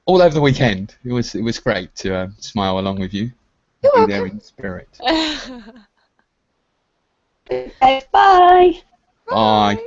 all over the weekend. It was great to smile along with you. You're be there in spirit. Bye. Bye.